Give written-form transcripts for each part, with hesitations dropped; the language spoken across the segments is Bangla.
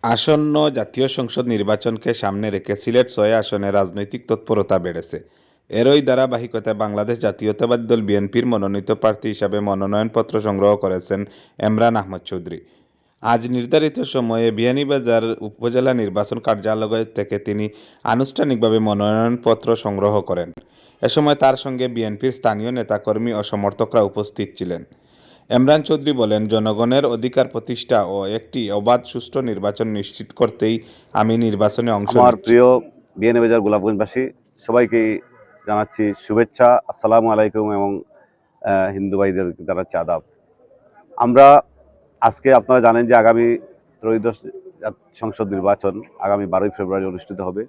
আসন্ন জাতীয় সংসদ নির্বাচনকে সামনে রেখে সিলেট ৬ আসনে রাজনৈতিক তৎপরতা বেড়েছে। এরই ধারাবাহিকতায় বাংলাদেশ জাতীয়তাবাদী দল বিএনপির মনোনীত প্রার্থী হিসাবে মনোনয়নপত্র সংগ্রহ করেছেন এমরান আহমদ চৌধুরী। আজ নির্ধারিত সময়ে বিয়ানীবাজার উপজেলা নির্বাচন কার্যালয় থেকে তিনি আনুষ্ঠানিকভাবে মনোনয়নপত্র সংগ্রহ করেন। এ সময় তার সঙ্গে বিএনপির স্থানীয় নেতাকর্মী ও সমর্থকরা উপস্থিত ছিলেন। এমরান চৌধুরী বলেন, জনগণের অধিকার প্রতিষ্ঠা ও একটি অবাধ সুষ্ঠু নির্বাচন নিশ্চিত করতেই আমি নির্বাচনে অংশ আমার নিচ্ছি। প্রিয় বিয়ানীবাজার গোলাপগঞ্জবাসী সবাইকে জানাচ্ছি শুভেচ্ছা, আসসালামু আলাইকুম এবং হিন্দু ভাইদের জানাচ্ছি আদাব। আমরা আজকে আপনারা জানেন যে আগামী ত্রয়োদশ সংসদ নির্বাচন আগামী 12ই ফেব্রুয়ারি অনুষ্ঠিত হবে।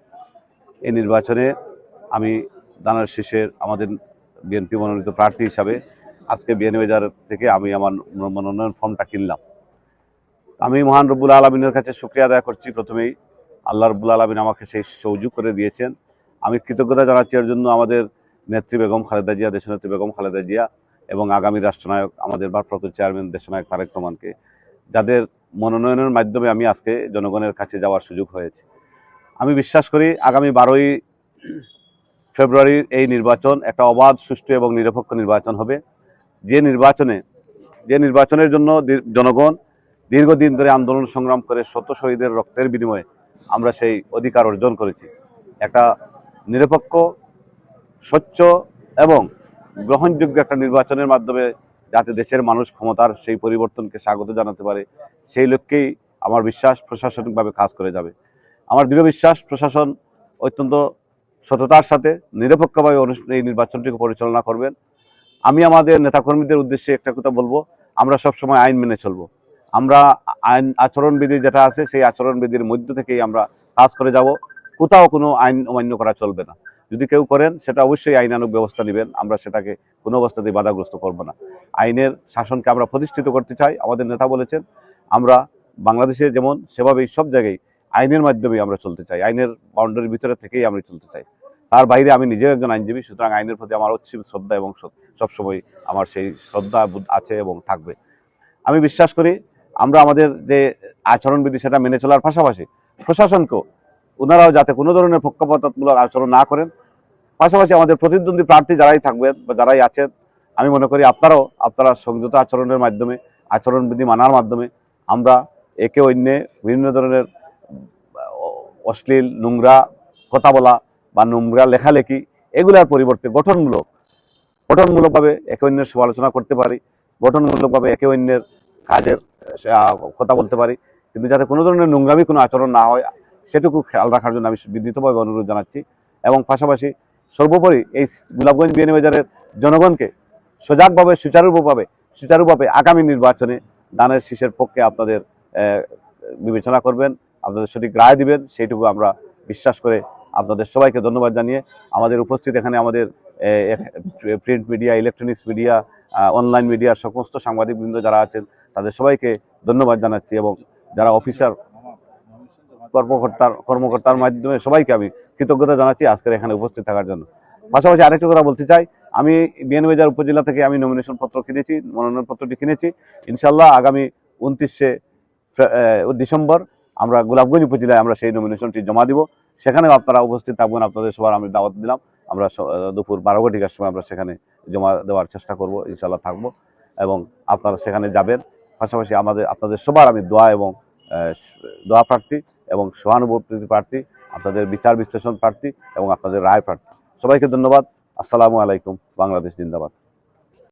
এই নির্বাচনে আমি দানার শীষের আমাদের বিএনপি মনোনীত প্রার্থী হিসাবে আজকে বিয়ানীবাজার থেকে আমি আমার মনোনয়ন ফর্মটা কিনলাম। আমি মহান রব্বুল আলমিনের কাছে শুকরিয়া আদায় করছি। প্রথমেই আল্লাহ রব্বুল আলমিন আমাকে সেই সুযোগ করে দিয়েছেন। আমি কৃতজ্ঞতা জানাচ্ছি এর জন্য আমাদের নেত্রী বেগম খালেদা জিয়া, দেশনেত্রী বেগম খালেদা জিয়া এবং আগামী রাষ্ট্রনায়ক আমাদের ভারপ্রাপ্ত চেয়ারম্যান দেশনায়ক তারেক রহমানকে, যাদের মনোনয়নের মাধ্যমে আমি আজকে জনগণের কাছে যাওয়ার সুযোগ হয়েছে। আমি বিশ্বাস করি আগামী 12ই ফেব্রুয়ারির এই নির্বাচন একটা অবাধ, সুষ্ঠু এবং নিরপেক্ষ নির্বাচন হবে। যে নির্বাচনের জন্য জনগণ দীর্ঘদিন ধরে আন্দোলন সংগ্রাম করে শত শহীদের রক্তের বিনিময়ে আমরা সেই অধিকার অর্জন করেছি। একটা নিরপেক্ষ, স্বচ্ছ এবং গ্রহণযোগ্য একটা নির্বাচনের মাধ্যমে যাতে দেশের মানুষ ক্ষমতার সেই পরিবর্তনকে স্বাগত জানাতে পারে, সেই লক্ষ্যেই আমার বিশ্বাস প্রশাসনিকভাবে কাজ করে যাবে। আমার দৃঢ় বিশ্বাস প্রশাসন অত্যন্ত সততার সাথে নিরপেক্ষভাবে এই নির্বাচনটিকে পরিচালনা করবেন। আমি আমাদের নেতাকর্মীদের উদ্দেশ্যে একটা কথা বলবো, আমরা সবসময় আইন মেনে চলবো। আমরা আইন আচরণবিধি যেটা আছে সেই আচরণবিধির মধ্য থেকেই আমরা কাজ করে যাব। কোথাও কোনো আইন অমান্য করা চলবে না। যদি কেউ করেন সেটা অবশ্যই আইনানুগ ব্যবস্থা নেবেন। আমরা সেটাকে কোনো অবস্থাতেই বাধাগ্রস্ত করব না। আইনের শাসনকে আমরা প্রতিষ্ঠিত করতে চাই। আমাদের নেতা বলেছেন আমরা বাংলাদেশে যেমন সেভাবেই সব জায়গায় আইনের মাধ্যমেই আমরা চলতে চাই। আইনের বাউন্ডারির ভিতরে থেকেই আমরা চলতে চাই। তার বাইরে আমি নিজেও একজন আইনজীবী, সুতরাং আইনের প্রতি আমার অসীম শ্রদ্ধা এবং সবসময় আমার সেই শ্রদ্ধা আছে এবং থাকবে। আমি বিশ্বাস করি আমরা আমাদের যে আচরণবিধি সেটা মেনে চলার পাশাপাশি প্রশাসনকেও ওনারাও যাতে কোনো ধরনের পক্ষপাতমূলক আচরণ না করেন। পাশাপাশি আমাদের প্রতিদ্বন্দ্বী প্রার্থী যারাই থাকবেন বা যারাই আছেন, আমি মনে করি আপনারা সংযত আচরণের মাধ্যমে, আচরণবিধি মানার মাধ্যমে আমরা একে অন্যে বিভিন্ন ধরনের অশ্লীল নোংরা কথা বলা বা নোংরা লেখালেখি এগুলার পরিবর্তে গঠনমূলকভাবে একে অন্যের সমালোচনা করতে পারি, গঠনমূলকভাবে একে অন্যের কাজের কথা বলতে পারি, কিন্তু যাতে কোনো ধরনের নোংরামি কোনো আচরণ না হয় সেটুকু খেয়াল রাখার জন্য আমি বিনীতভাবে অনুরোধ জানাচ্ছি। এবং পাশাপাশি সর্বোপরি এই গোলাপগঞ্জ বিয়ানীবাজারের জনগণকে সজাগভাবে সুচারুভাবে আগামী নির্বাচনে দানের শীষের পক্ষে আপনাদের বিবেচনা করবেন, আপনাদের সঠিক রায় দিবেন, সেইটুকু আমরা বিশ্বাস করে আপনাদের সবাইকে ধন্যবাদ জানিয়ে আমাদের উপস্থিত এখানে আমাদের print media, electronics media, online মিডিয়ার সমস্ত সাংবাদিকবৃন্দ যারা আছেন তাদের সবাইকে ধন্যবাদ জানাচ্ছি এবং যারা অফিসার কর্মকর্তার মাধ্যমে সবাইকে আমি কৃতজ্ঞতা জানাচ্ছি আজকের এখানে উপস্থিত থাকার জন্য। পাশাপাশি আরেকটা কথা বলতে চাই, আমি বিয়ানীবাজার উপজেলা থেকে আমি মনোনয়নপত্রটি কিনেছি। ইনশাল্লাহ আগামী 29শে ডিসেম্বর আমরা গোলাপগঞ্জ উপজেলায় আমরা সেই নমিনেশনটি জমা দিব। সেখানেও আপনারা উপস্থিত থাকবেন। আপনাদের সবার আমি দাওয়াত দিলাম। আমরা দুপুর 12 ঘটিকার সময় আমরা সেখানে জমা দেওয়ার চেষ্টা করব, ইনশাল্লাহ থাকবো এবং আপনারা সেখানে যাবেন। পাশাপাশি আপনাদের সবার আমি দোয়া প্রার্থী এবং সহানুভূতি প্রার্থী, আপনাদের বিচার বিশ্লেষণ প্রার্থী এবং আপনাদের রায় প্রার্থী। সবাইকে ধন্যবাদ। আসসালামু আলাইকুম। বাংলাদেশ জিন্দাবাদ।